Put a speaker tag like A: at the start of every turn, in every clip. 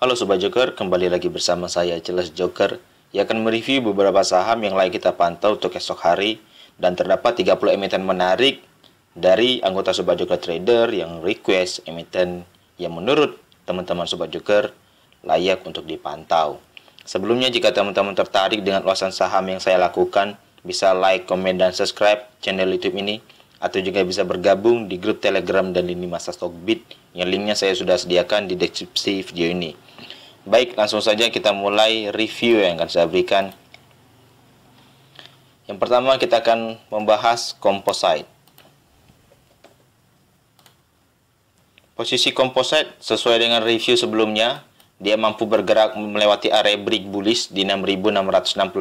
A: Halo Sobat Joker, kembali lagi bersama saya Jelas Joker yang akan mereview beberapa saham yang layak kita pantau untuk esok hari. Dan terdapat 30 emiten menarik dari anggota Sobat Joker Trader yang request emiten yang menurut teman-teman Sobat Joker layak untuk dipantau. Sebelumnya, jika teman-teman tertarik dengan ulasan saham yang saya lakukan, bisa like, komen, dan subscribe channel YouTube ini, atau juga bisa bergabung di grup Telegram dan lini masa Stockbit yang linknya saya sudah sediakan di deskripsi video ini. Baik, langsung saja kita mulai review yang akan saya berikan. Yang pertama kita akan membahas Composite. Posisi Composite sesuai dengan review sebelumnya, dia mampu bergerak melewati area break bullish di 6.665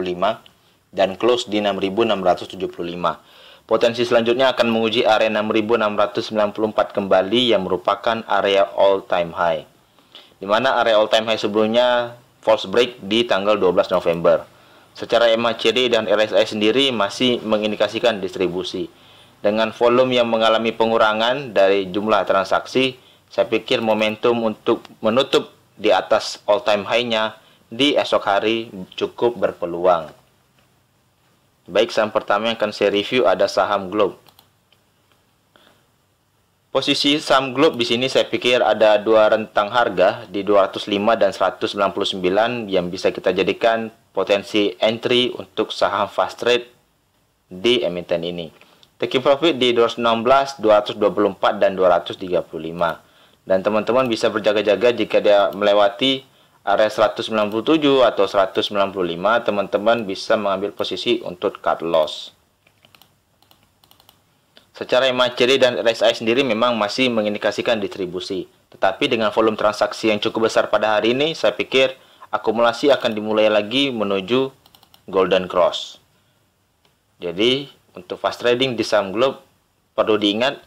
A: dan close di 6.675. Potensi selanjutnya akan menguji area 6.694 kembali yang merupakan area all time high. Di mana area all time high sebelumnya false break di tanggal 12 November. Secara MACD dan RSI sendiri masih mengindikasikan distribusi. Dengan volume yang mengalami pengurangan dari jumlah transaksi, saya pikir momentum untuk menutup di atas all time high-nya di esok hari cukup berpeluang. Baik, saham pertama yang akan saya review ada saham Globe. Posisi saham Globe di sini saya pikir ada dua rentang harga di 205 dan 199 yang bisa kita jadikan potensi entry untuk saham fast trade di emiten ini. Taking profit di 216, 224 dan 235. Dan teman-teman bisa berjaga-jaga jika dia melewati area 197 atau 195, teman-teman bisa mengambil posisi untuk cut loss. Secara MACD dan RSI sendiri memang masih mengindikasikan distribusi. Tetapi dengan volume transaksi yang cukup besar pada hari ini, saya pikir akumulasi akan dimulai lagi menuju Golden Cross. Jadi, untuk fast trading di saham Globe, perlu diingat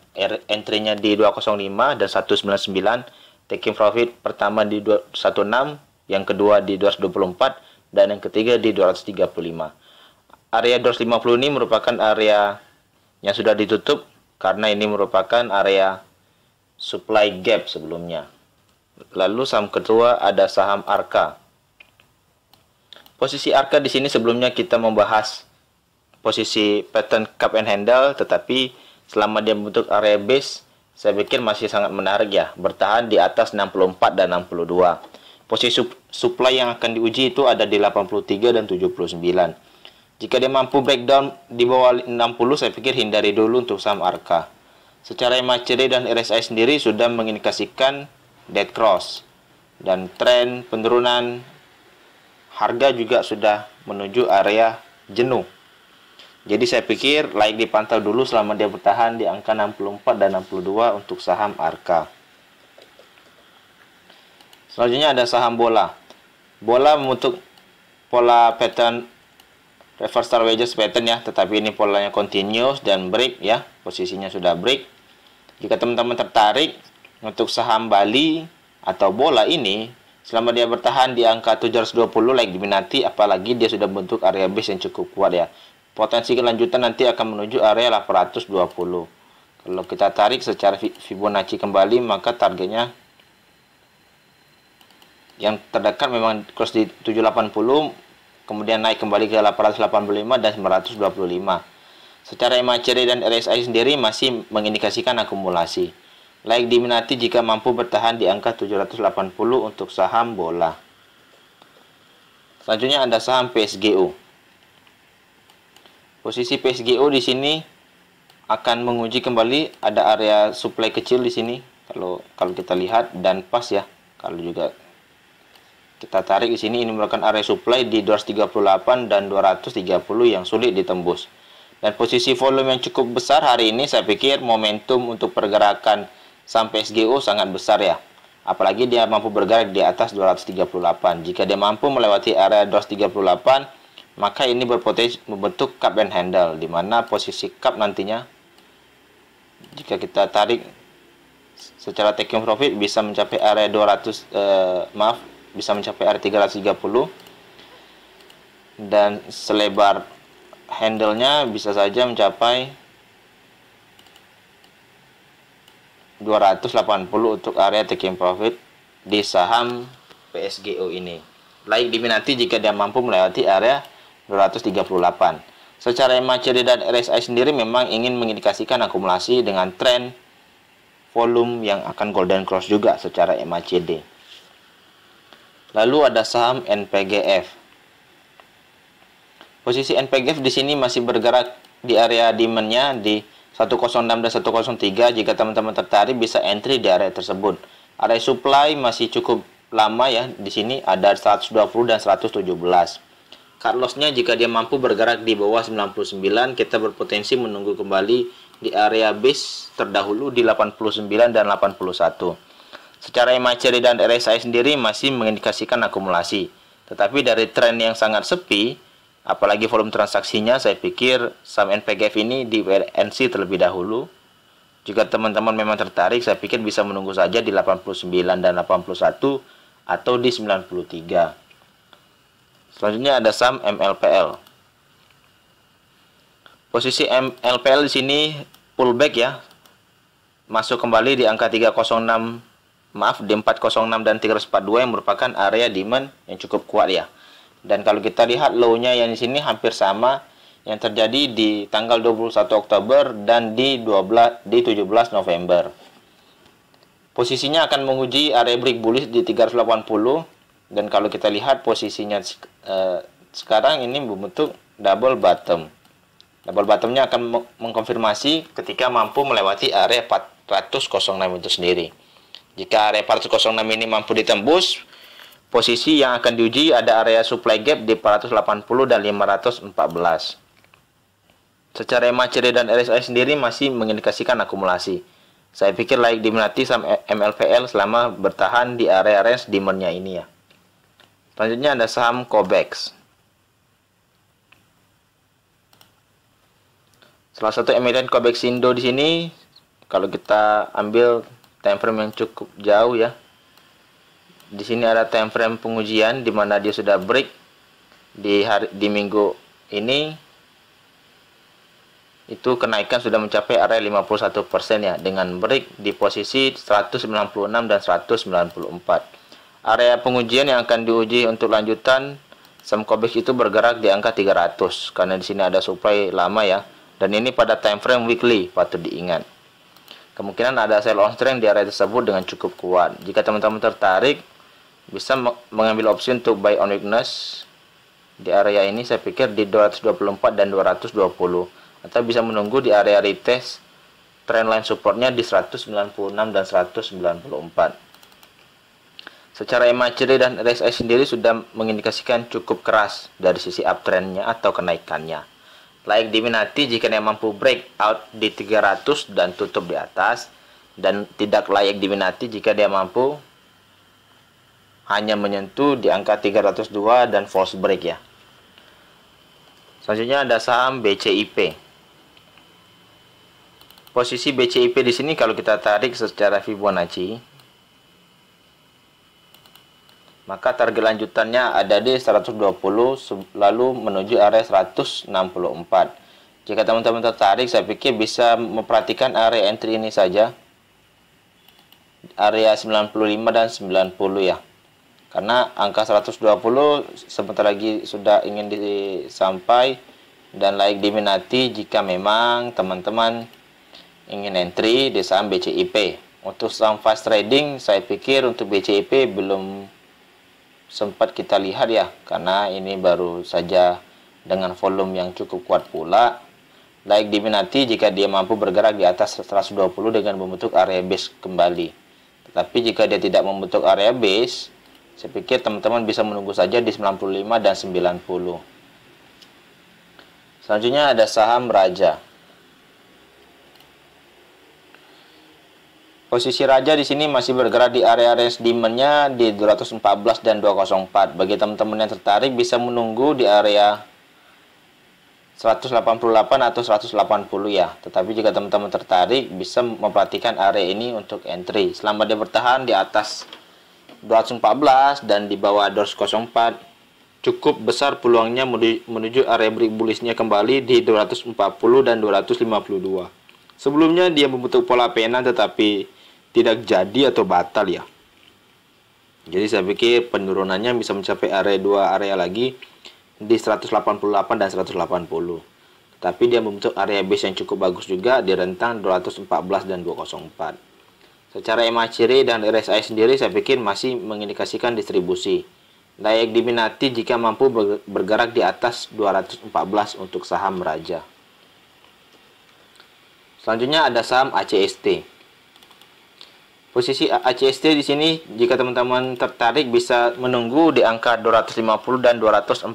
A: entry-nya di 205 dan 199, taking profit pertama di 216, yang kedua di 224, dan yang ketiga di 235. Area 250 ini merupakan area yang sudah ditutup karena ini merupakan area supply gap sebelumnya. Lalu saham kedua ada saham Arka. Posisi Arka di sini sebelumnya kita membahas posisi pattern cup and handle, tetapi selama dia membentuk area base, saya pikir masih sangat menarik ya, bertahan di atas 64 dan 62. Posisi supply yang akan diuji itu ada di 83 dan 79. Jika dia mampu breakdown di bawah 60, saya pikir hindari dulu untuk saham Arka. Secara MACD dan RSI sendiri sudah mengindikasikan dead cross, dan tren penurunan harga juga sudah menuju area jenuh. Jadi saya pikir layak dipantau dulu selama dia bertahan di angka 64 dan 62 untuk saham Arka. Selanjutnya ada saham Bola. Bola membentuk pola pattern reverse star wedges pattern ya, tetapi ini polanya continuous dan break ya, posisinya sudah break. Jika teman-teman tertarik untuk saham Bali atau Bola ini, selama dia bertahan di angka 720 layak diminati, apalagi dia sudah membentuk area base yang cukup kuat ya. Potensi kelanjutan nanti akan menuju area 820. Kalau kita tarik secara Fibonacci kembali, maka targetnya yang terdekat memang close di 780, kemudian naik kembali ke 885 dan 925. Secara MACD dan RSI sendiri masih mengindikasikan akumulasi. Layak diminati jika mampu bertahan di angka 780 untuk saham Bola. Selanjutnya ada saham PSGO. Posisi PSGO di sini akan menguji kembali ada area supply kecil di sini. Kalau kita lihat dan pas ya. Kalau juga kita tarik di sini, ini merupakan area supply di 238 dan 230 yang sulit ditembus. Dan posisi volume yang cukup besar hari ini, saya pikir momentum untuk pergerakan saham PSGO sangat besar ya. Apalagi dia mampu bergerak di atas 238. Jika dia mampu melewati area 238, maka ini berpotensi membentuk cup and handle, di mana posisi cup nantinya jika kita tarik secara taking profit bisa mencapai area bisa mencapai area 330, dan selebar handle-nya bisa saja mencapai 280 untuk area taking profit di saham PSGO ini. Layak diminati jika dia mampu melewati area 238. Secara MACD dan RSI sendiri memang ingin mengindikasikan akumulasi dengan tren volume yang akan golden cross juga secara MACD. Lalu ada saham NPGF. Posisi NPGF di sini masih bergerak di area demand-nya di 106 dan 103. Jika teman-teman tertarik bisa entry di area tersebut. Area supply masih cukup lama ya. Di sini ada 120 dan 117. Cut loss-nya jika dia mampu bergerak di bawah 99, kita berpotensi menunggu kembali di area base terdahulu di 89 dan 81. Secara MACD dan RSI sendiri masih mengindikasikan akumulasi. Tetapi dari tren yang sangat sepi, apalagi volume transaksinya, saya pikir saham NPGF ini di WNC terlebih dahulu. Jika teman-teman memang tertarik, saya pikir bisa menunggu saja di 89 dan 81 atau di 93. Selanjutnya ada saham MLPL. Posisi MLPL di sini pullback ya. Masuk kembali di angka 306, di 406 dan 342 yang merupakan area demand yang cukup kuat ya. Dan kalau kita lihat low-nya yang di sini hampir sama yang terjadi di tanggal 21 Oktober dan di 17 November. Posisinya akan menguji area break bullish di 380. Dan kalau kita lihat posisinya sekarang ini membentuk double bottom. Double bottomnya akan mengkonfirmasi ketika mampu melewati area 406 itu sendiri. Jika area 406 ini mampu ditembus, posisi yang akan diuji ada area supply gap di 480 dan 514. Secara MACD dan RSI sendiri masih mengindikasikan akumulasi. Saya pikir layak diminati saham MLPL selama bertahan di area range demand-nya ini ya. Selanjutnya ada saham Cobex. Salah satu emiten Cobex Indo di sini, kalau kita ambil time frame yang cukup jauh ya. Di sini ada time frame pengujian di mana dia sudah break di minggu ini. Itu kenaikan sudah mencapai area 51% ya, dengan break di posisi 196 dan 194. Area pengujian yang akan diuji untuk lanjutan saham Cobex itu bergerak di angka 300 karena di sini ada supply lama ya, dan ini pada time frame weekly patut diingat. Kemungkinan ada sell on strength di area tersebut dengan cukup kuat. Jika teman-teman tertarik bisa mengambil opsi untuk buy on weakness di area ini, saya pikir di 224 dan 220, atau bisa menunggu di area retest trendline supportnya di 196 dan 194. Secara MACD dan RSI sendiri sudah mengindikasikan cukup keras dari sisi uptrendnya atau kenaikannya. Layak diminati jika dia mampu break out di 300 dan tutup di atas, dan tidak layak diminati jika dia mampu hanya menyentuh di angka 302 dan false break ya. Selanjutnya ada saham BCIP. Posisi BCIP di sini kalau kita tarik secara Fibonacci, maka target lanjutannya ada di 120 lalu menuju area 164. Jika teman-teman tertarik, saya pikir bisa memperhatikan area entry ini saja, area 95 dan 90 ya. Karena angka 120 sebentar lagi sudah ingin disampai dan layak diminati jika memang teman-teman ingin entry di saham BCIP. Untuk saham fast trading, saya pikir untuk BCIP belum sempat kita lihat ya, karena ini baru saja dengan volume yang cukup kuat pula. Layak diminati jika dia mampu bergerak di atas 120 dengan membentuk area base kembali. Tetapi jika dia tidak membentuk area base, saya pikir teman-teman bisa menunggu saja di 95 dan 90. Selanjutnya ada saham Raja. Posisi Raja di sini masih bergerak di area range demand-nya di 214 dan 204. Bagi teman-teman yang tertarik bisa menunggu di area 188 atau 180 ya. Tetapi jika teman-teman tertarik bisa memperhatikan area ini untuk entry. Selama dia bertahan di atas 214 dan di bawah 204, cukup besar peluangnya menuju area break bullish-nya kembali di 240 dan 252. Sebelumnya dia membentuk pola pena tetapi tidak jadi atau batal ya. Jadi saya pikir penurunannya bisa mencapai area 2 area lagi di 188 dan 180. Tapi dia membentuk area base yang cukup bagus juga di rentang 214 dan 204. Secara MACD dan RSI sendiri saya pikir masih mengindikasikan distribusi. Layak diminati jika mampu bergerak di atas 214 untuk saham raja. Selanjutnya ada saham ACST. Posisi ACST di sini jika teman-teman tertarik bisa menunggu di angka 250 dan 246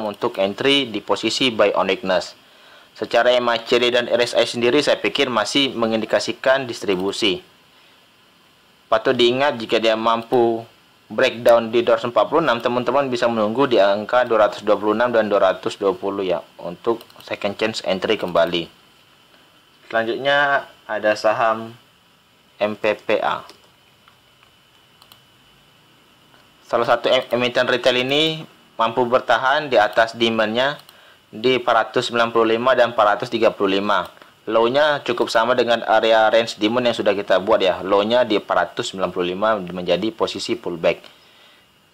A: untuk entry di posisi buy on weakness. Secara MACD dan RSI sendiri saya pikir masih mengindikasikan distribusi. Patut diingat jika dia mampu breakdown di 246, teman-teman bisa menunggu di angka 226 dan 220 ya untuk second chance entry kembali. Selanjutnya ada saham MPPA. Salah satu emiten retail ini mampu bertahan di atas demand-nya di 495 dan 435. Low-nya cukup sama dengan area range demand yang sudah kita buat ya. Low-nya di 495 menjadi posisi pullback.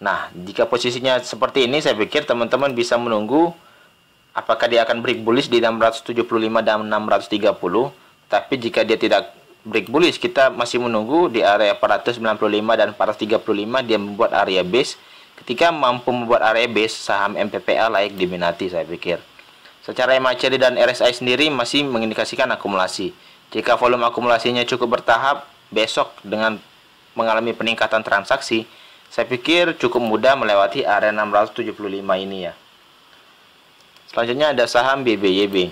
A: Nah, jika posisinya seperti ini, saya pikir teman-teman bisa menunggu apakah dia akan break bullish di 675 dan 630. Tapi jika dia tidak break bullish, kita masih menunggu di area 495 dan 435 dia membuat area base. Ketika mampu membuat area base, saham MPPA layak diminati saya pikir. Secara MACD dan RSI sendiri masih mengindikasikan akumulasi. Jika volume akumulasinya cukup bertahap, besok dengan mengalami peningkatan transaksi, saya pikir cukup mudah melewati area 675 ini ya. Selanjutnya ada saham BBYB.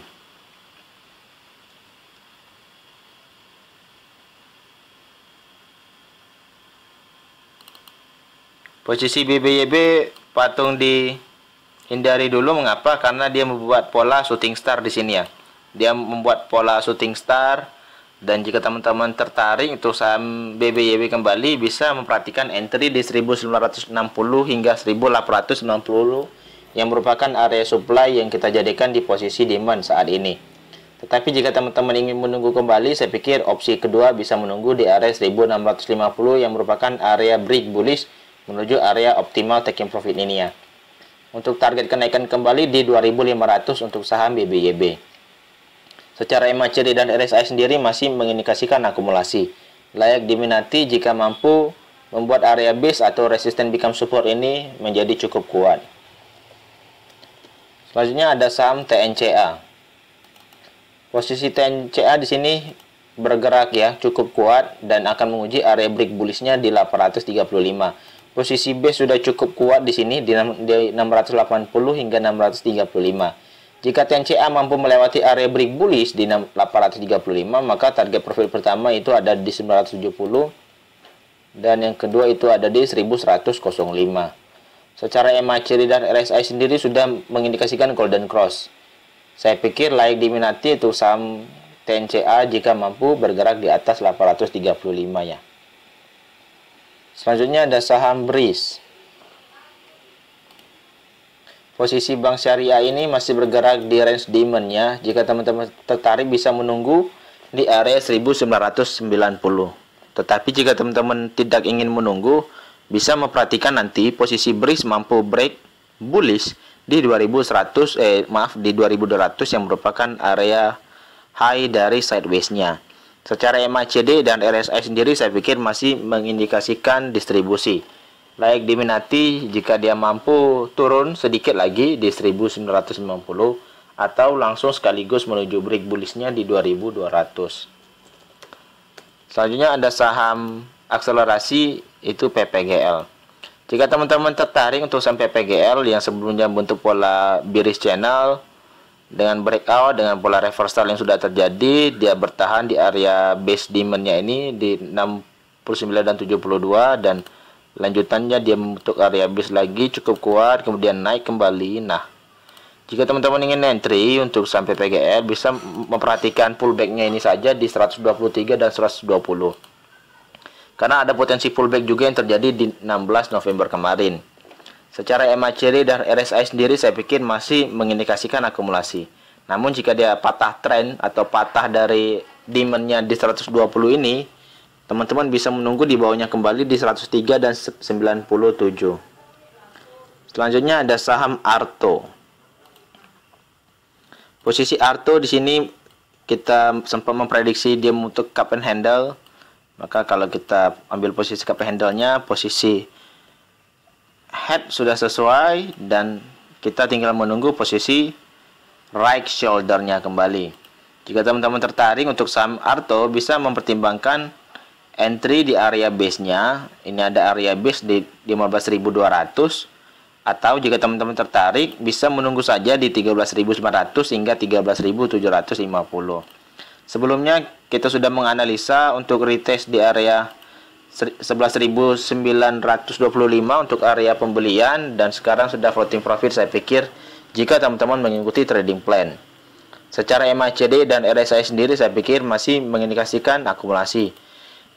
A: Posisi BBYB patung dihindari dulu, mengapa? Karena dia membuat pola shooting star di sini ya. Dia membuat pola shooting star, dan jika teman-teman tertarik untuk saham BBYB kembali, bisa memperhatikan entry di 1960 hingga 1890 yang merupakan area supply yang kita jadikan di posisi demand saat ini. Tetapi jika teman-teman ingin menunggu kembali, saya pikir opsi kedua bisa menunggu di area 1650 yang merupakan area break bullish menuju area optimal taking profit ini ya. Untuk target kenaikan kembali di 2500 untuk saham BBYB. Secara MACD dan RSI sendiri masih mengindikasikan akumulasi. Layak diminati jika mampu membuat area base atau resistance become support ini menjadi cukup kuat. Selanjutnya ada saham TNCA. Posisi TNCA di sini bergerak ya cukup kuat dan akan menguji area break bullishnya di 835. Posisi base sudah cukup kuat di sini di 680 hingga 635. Jika TNCA mampu melewati area break bullish di 835, maka target profit pertama itu ada di 970 dan yang kedua itu ada di 1105. Secara MACD dan RSI sendiri sudah mengindikasikan golden cross. Saya pikir layak diminati untuk saham TNCA jika mampu bergerak di atas 835 ya. Selanjutnya ada saham BRIS. Posisi bank syariah ini masih bergerak di range demand-nya. Jika teman-teman tertarik bisa menunggu di area 1990. Tetapi jika teman-teman tidak ingin menunggu, bisa memperhatikan nanti posisi BRIS mampu break bullish di 2200 yang merupakan area high dari sideways-nya. Secara MACD dan RSI sendiri saya pikir masih mengindikasikan distribusi. Layak diminati jika dia mampu turun sedikit lagi di 1990 atau langsung sekaligus menuju break bullishnya di 2200. Selanjutnya ada saham akselerasi itu PPGL. Jika teman-teman tertarik untuk saham PPGL yang sebelumnya bentuk pola bearish channel dengan breakout dengan pola reversal yang sudah terjadi, dia bertahan di area base demand-nya ini di 69 dan 72 dan lanjutannya dia membentuk area base lagi cukup kuat kemudian naik kembali. Nah, jika teman-teman ingin entry untuk sampai PGL bisa memperhatikan pullback-nya ini saja di 123 dan 120. Karena ada potensi pullback juga yang terjadi di 16 November kemarin. Secara MACD dan RSI sendiri saya pikir masih mengindikasikan akumulasi. Namun jika dia patah tren atau patah dari demand-nya di 120 ini, teman-teman bisa menunggu di bawahnya kembali di 103 dan 97. Selanjutnya ada saham Arto. Posisi Arto di sini kita sempat memprediksi dia untuk cup and handle. Maka kalau kita ambil posisi cup and handle-nya, posisi head sudah sesuai dan kita tinggal menunggu posisi right shoulder-nya kembali. Jika teman-teman tertarik untuk saham Arto, bisa mempertimbangkan entry di area base-nya. Ini ada area base di 15.200. Atau jika teman-teman tertarik, bisa menunggu saja di 13.900 hingga 13.750. Sebelumnya kita sudah menganalisa untuk retest di area 11.925 untuk area pembelian, dan sekarang sudah floating profit. Saya pikir jika teman-teman mengikuti trading plan secara MACD dan RSI sendiri, saya pikir masih mengindikasikan akumulasi.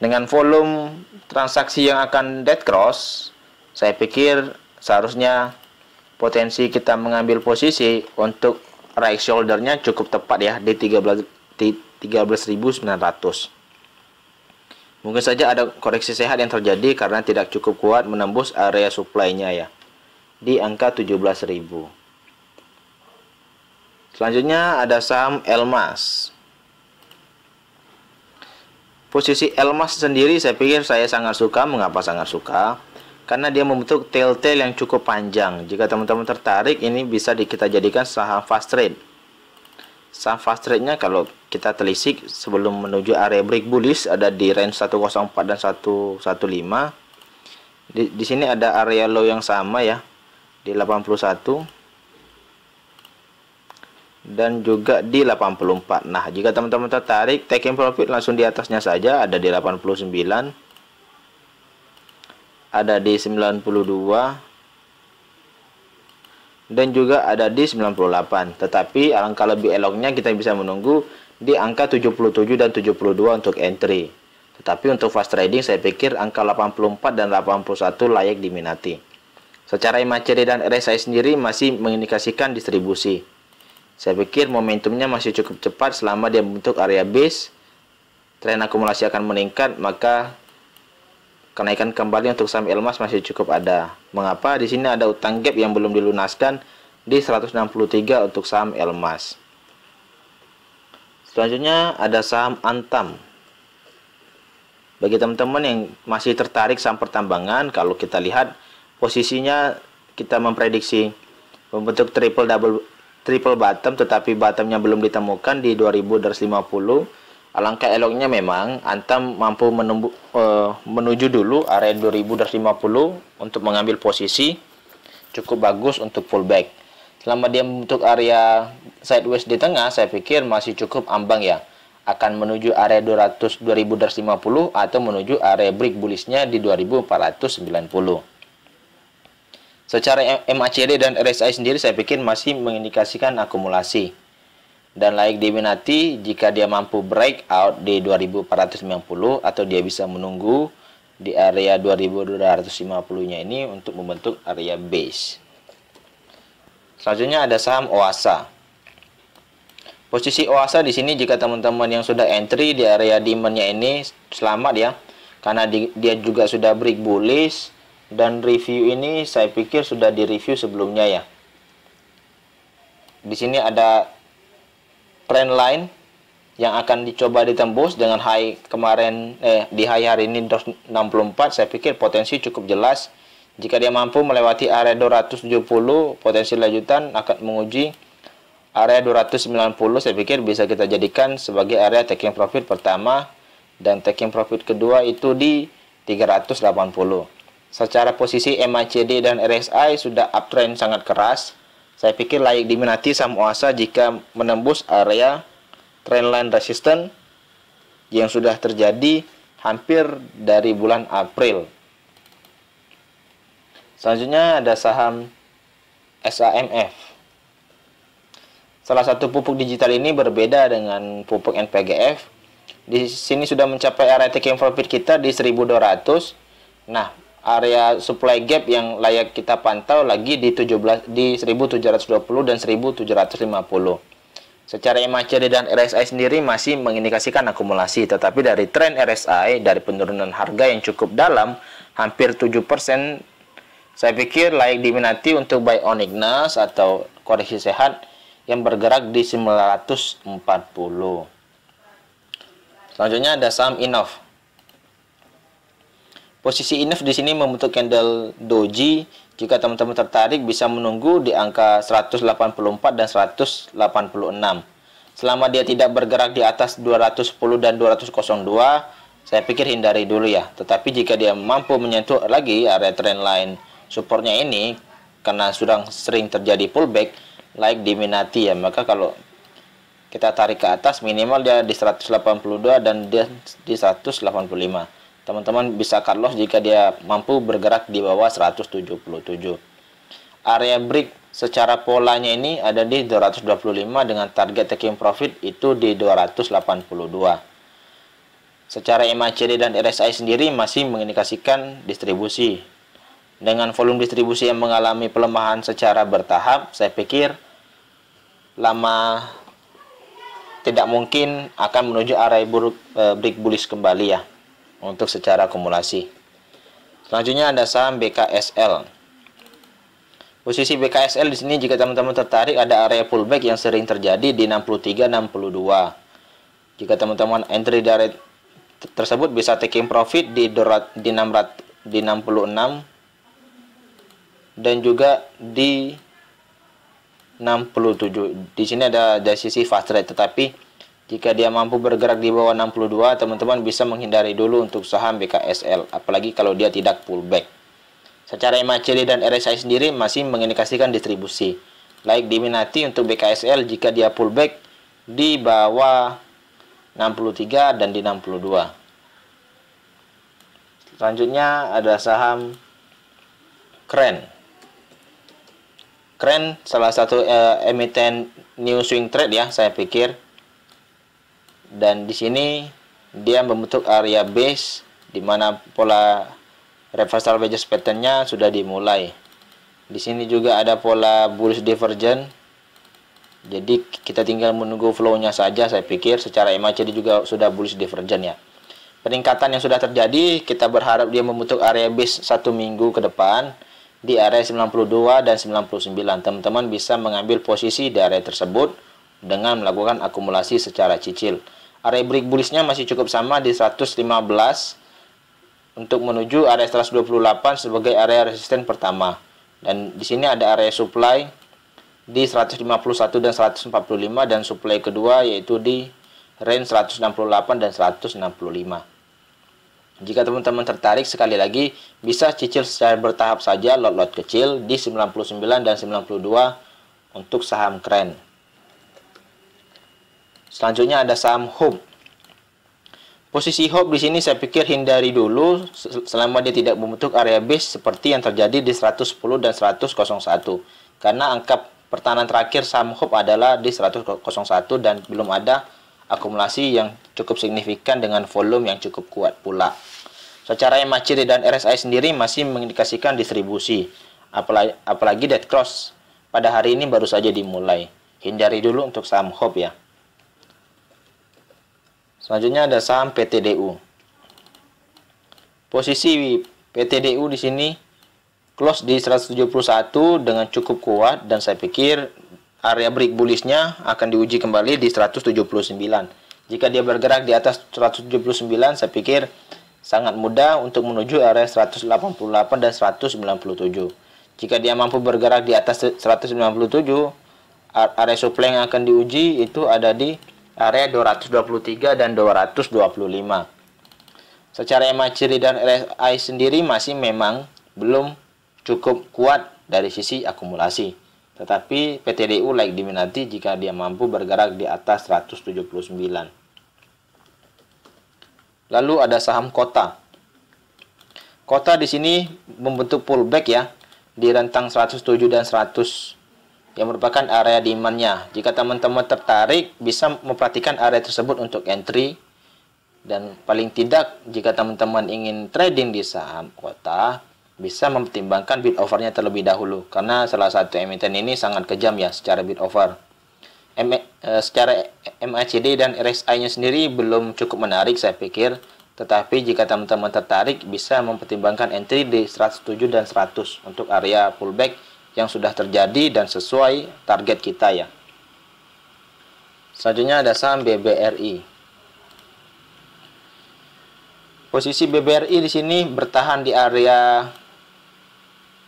A: Dengan volume transaksi yang akan dead cross, saya pikir seharusnya potensi kita mengambil posisi untuk right shoulder-nya cukup tepat ya, di 13.900. Mungkin saja ada koreksi sehat yang terjadi karena tidak cukup kuat menembus area supply-nya ya, di angka 17.000. Selanjutnya ada saham Elmas. Posisi Elmas sendiri saya pikir saya sangat suka. Mengapa sangat suka? Karena dia membentuk tail-tail yang cukup panjang. Jika teman-teman tertarik, ini bisa kita jadikan saham fast trade. Saham fast trade-nya kalau kita telisik sebelum menuju area break bullish ada di range 104 dan 115. Di sini ada area low yang sama ya, di 81 dan juga di 84. Nah, jika teman-teman tertarik, taking profit langsung di atasnya saja, ada di 89, ada di 92, dan juga ada di 98. Tetapi alangkah lebih eloknya kita bisa menunggu di angka 77 dan 72 untuk entry. Tetapi untuk fast trading saya pikir angka 84 dan 81 layak diminati. Secara MACD dan RSI sendiri masih mengindikasikan distribusi. Saya pikir momentumnya masih cukup cepat selama dia membentuk area base. Tren akumulasi akan meningkat, maka kenaikan kembali untuk saham Elmas masih cukup ada. Mengapa? Di sini ada utang gap yang belum dilunaskan di 163 untuk saham Elmas. Selanjutnya ada saham Antam. Bagi teman-teman yang masih tertarik saham pertambangan, kalau kita lihat posisinya, kita memprediksi membentuk triple bottom, tetapi bottomnya belum ditemukan di 2.250. Alangkah eloknya memang Antam mampu menuju dulu area 2.250 untuk mengambil posisi cukup bagus untuk pullback. Selama dia membentuk area sideways di tengah, saya pikir masih cukup ambang ya, akan menuju area 2.250 atau menuju area break bullishnya di 2.490. Secara MACD dan RSI sendiri saya pikir masih mengindikasikan akumulasi dan layak diminati jika dia mampu breakout di 2.490 atau dia bisa menunggu di area 2.250-nya ini untuk membentuk area base. Selanjutnya ada saham Oasa. Posisi Oasa di sini jika teman-teman yang sudah entry di area demand-nya ini selamat ya, karena dia juga sudah break bullish dan review ini saya pikir sudah direview sebelumnya ya. Di sini ada trend line yang akan dicoba ditembus dengan high kemarin di high hari ini 64. Saya pikir potensi cukup jelas. Jika dia mampu melewati area 270, potensi lanjutan akan menguji area 290. Saya pikir bisa kita jadikan sebagai area taking profit pertama, dan taking profit kedua itu di 380. Secara posisi MACD dan RSI sudah uptrend sangat keras. Saya pikir layak diminati saham Oasa jika menembus area trendline resistance yang sudah terjadi hampir dari bulan April. Selanjutnya ada saham SAMF. Salah satu pupuk digital ini berbeda dengan pupuk NPGF. Di sini sudah mencapai area taking profit kita di 1.200. Nah, area supply gap yang layak kita pantau lagi di 17 di 1720 dan 1750. Secara MACD dan RSI sendiri masih mengindikasikan akumulasi, tetapi dari tren RSI, dari penurunan harga yang cukup dalam, hampir 7%, saya pikir layak diminati untuk buy on Ignas atau koreksi sehat yang bergerak di 940. Selanjutnya ada saham Innov. Posisi Innov di sini membentuk candle doji. Jika teman-teman tertarik bisa menunggu di angka 184 dan 186. Selama dia tidak bergerak di atas 210 dan 202, saya pikir hindari dulu ya. Tetapi jika dia mampu menyentuh lagi area trendline supportnya ini, karena sudah sering terjadi pullback, like diminati ya. Maka kalau kita tarik ke atas, minimal dia di 182 dan dia di 185. Teman-teman bisa cut loss jika dia mampu bergerak di bawah 177. Area break secara polanya ini ada di 225 dengan target taking profit itu di 282. Secara MACD dan RSI sendiri masih mengindikasikan distribusi. Dengan volume distribusi yang mengalami pelemahan secara bertahap, saya pikir lama tidak mungkin akan menuju area break bullish kembali ya, untuk secara akumulasi. Selanjutnya ada saham BKSL. Posisi BKSL di sini jika teman-teman tertarik ada area pullback yang sering terjadi di 63-62. Jika teman-teman entry dari tersebut bisa taking profit di 66 dan juga di 67. Di sini ada dari sisi fast rate, tetapi jika dia mampu bergerak di bawah 62, teman-teman bisa menghindari dulu untuk saham BKSL, apalagi kalau dia tidak pullback. Secara MACD dan RSI sendiri masih mengindikasikan distribusi. Like diminati untuk BKSL jika dia pullback di bawah 63 dan di 62. Selanjutnya ada saham Kren. Kren salah satu emiten new swing trade ya, saya pikir. Dan di sini dia membentuk area base di mana pola reversal bearish pattern-nya sudah dimulai. Di sini juga ada pola bullish divergence. Jadi kita tinggal menunggu flow-nya saja, saya pikir. Secara MACD juga sudah bullish divergence ya. Peningkatan yang sudah terjadi, kita berharap dia membentuk area base 1 minggu ke depan di area 92 dan 99. Teman-teman bisa mengambil posisi di area tersebut dengan melakukan akumulasi secara cicil. Area break bullish-nya masih cukup sama di 115 untuk menuju area 128 sebagai area resisten pertama. Dan di sini ada area supply di 151 dan 145 dan supply kedua yaitu di range 168 dan 165. Jika teman-teman tertarik, sekali lagi bisa cicil secara bertahap saja lot-lot kecil di 99 dan 92 untuk saham Kren. Selanjutnya ada saham Hope. Posisi Hope di sini saya pikir hindari dulu selama dia tidak membentuk area base seperti yang terjadi di 110 dan 101. Karena angka pertahanan terakhir saham Hope adalah di 101 dan belum ada akumulasi yang cukup signifikan dengan volume yang cukup kuat pula. Secara MACD dan RSI sendiri masih mengindikasikan distribusi. Apalagi dead cross pada hari ini baru saja dimulai. Hindari dulu untuk saham Hope ya. Selanjutnya ada saham PTDU. Posisi PTDU di sini close di 171 dengan cukup kuat dan saya pikir area break bullish-nya akan diuji kembali di 179. Jika dia bergerak di atas 179, saya pikir sangat mudah untuk menuju area 188 dan 197. Jika dia mampu bergerak di atas 197, area supply yang akan diuji itu ada di area 223 dan 225. Secara MACD dan RSI sendiri masih memang belum cukup kuat dari sisi akumulasi. Tetapi PTDU like diminati jika dia mampu bergerak di atas 179. Lalu ada saham Kota. Kota di sini membentuk pullback ya di rentang 107 dan 100 yang merupakan area demand-nya. Jika teman-teman tertarik, bisa memperhatikan area tersebut untuk entry. Dan paling tidak, jika teman-teman ingin trading di saham Kota, bisa mempertimbangkan bid offer-nya terlebih dahulu. Karena salah satu emiten ini sangat kejam ya secara bid offer. secara MACD dan RSI-nya sendiri belum cukup menarik saya pikir. Tetapi jika teman-teman tertarik, bisa mempertimbangkan entry di 107 dan 100 untuk area pullback yang sudah terjadi dan sesuai target kita ya. Selanjutnya ada saham BBRI. Posisi BBRI di sini bertahan di area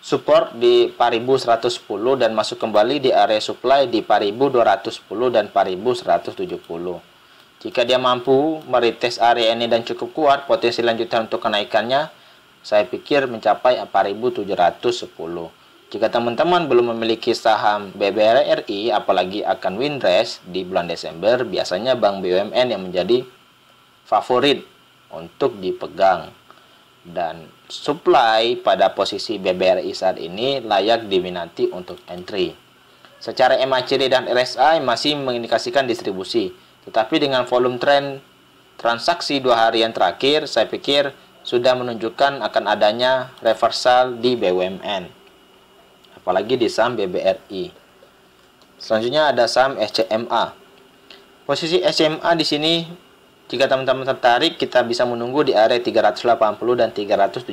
A: support di 4110 dan masuk kembali di area supply di 4210 dan 4170. Jika dia mampu meretest area ini dan cukup kuat, potensi lanjutan untuk kenaikannya saya pikir mencapai 4710. Jika teman-teman belum memiliki saham BBRI, apalagi akan windrash di bulan Desember, biasanya Bank BUMN yang menjadi favorit untuk dipegang. Dan supply pada posisi BBRI saat ini layak diminati untuk entry. Secara MACD dan RSI masih mengindikasikan distribusi, tetapi dengan volume tren transaksi 2 harian terakhir, saya pikir sudah menunjukkan akan adanya reversal di BUMN, apalagi di saham BBRI. Selanjutnya ada saham SCMA. Posisi SCMA di sini, jika teman-teman tertarik, kita bisa menunggu di area 380 dan 376.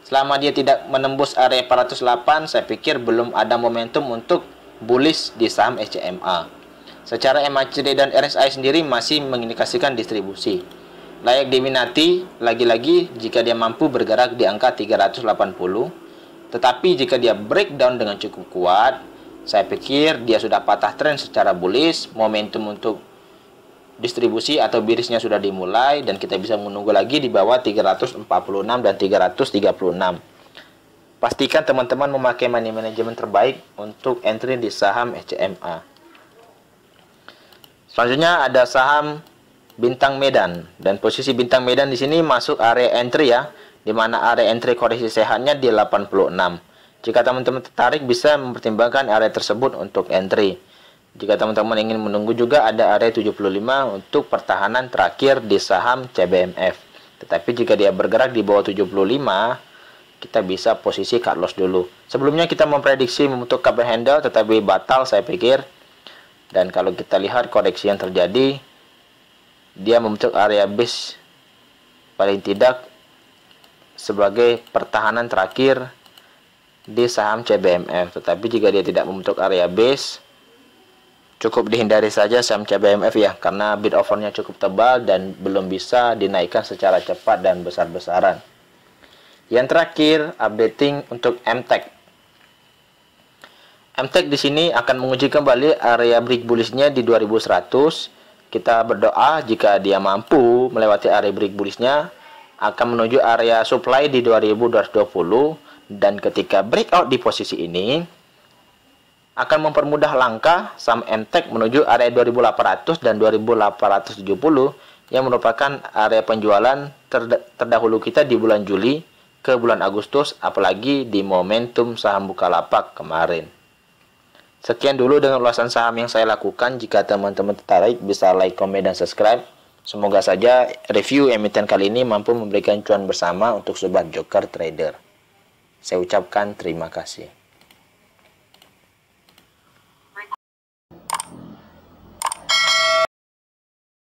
A: Selama dia tidak menembus area 408, saya pikir belum ada momentum untuk bullish di saham SCMA. Secara MACD dan RSI sendiri masih mengindikasikan distribusi. Layak diminati lagi-lagi jika dia mampu bergerak di angka 380. Tetapi jika dia breakdown dengan cukup kuat, saya pikir dia sudah patah tren secara bullish, momentum untuk distribusi atau bearishnya sudah dimulai, dan kita bisa menunggu lagi di bawah 346 dan 336. Pastikan teman-teman memakai money management terbaik untuk entry di saham SCMA. Selanjutnya ada saham Bintang Medan, dan posisi Bintang Medan di sini masuk area entry ya, di mana area entry koreksi sehatnya di 86. Jika teman-teman tertarik, bisa mempertimbangkan area tersebut untuk entry. Jika teman-teman ingin menunggu, juga ada area 75 untuk pertahanan terakhir di saham CBMF. Tetapi jika dia bergerak di bawah 75, kita bisa posisi cut loss dulu. Sebelumnya kita memprediksi membentuk cup and handle, tetapi batal saya pikir. Dan kalau kita lihat koreksi yang terjadi, dia membentuk area base paling tidak sebagai pertahanan terakhir di saham CBMF. Tetapi jika dia tidak membentuk area base, cukup dihindari saja saham CBMF ya, karena bid offernya cukup tebal dan belum bisa dinaikkan secara cepat dan besar-besaran. Yang terakhir, updating untuk MTEK. MTEK di sini akan menguji kembali area break bullishnya di 2100. Kita berdoa jika dia mampu melewati area break bullishnya, akan menuju area supply di 2220, dan ketika breakout di posisi ini akan mempermudah langkah saham MTEK menuju area 2800 dan 2870 yang merupakan area penjualan terdahulu kita di bulan Juli ke bulan Agustus, apalagi di momentum saham Bukalapak kemarin. Sekian dulu dengan ulasan saham yang saya lakukan. Jika teman-teman tertarik, bisa like, komen, dan subscribe. Semoga saja review emiten kali ini mampu memberikan cuan bersama untuk sobat joker trader. Saya ucapkan terima kasih.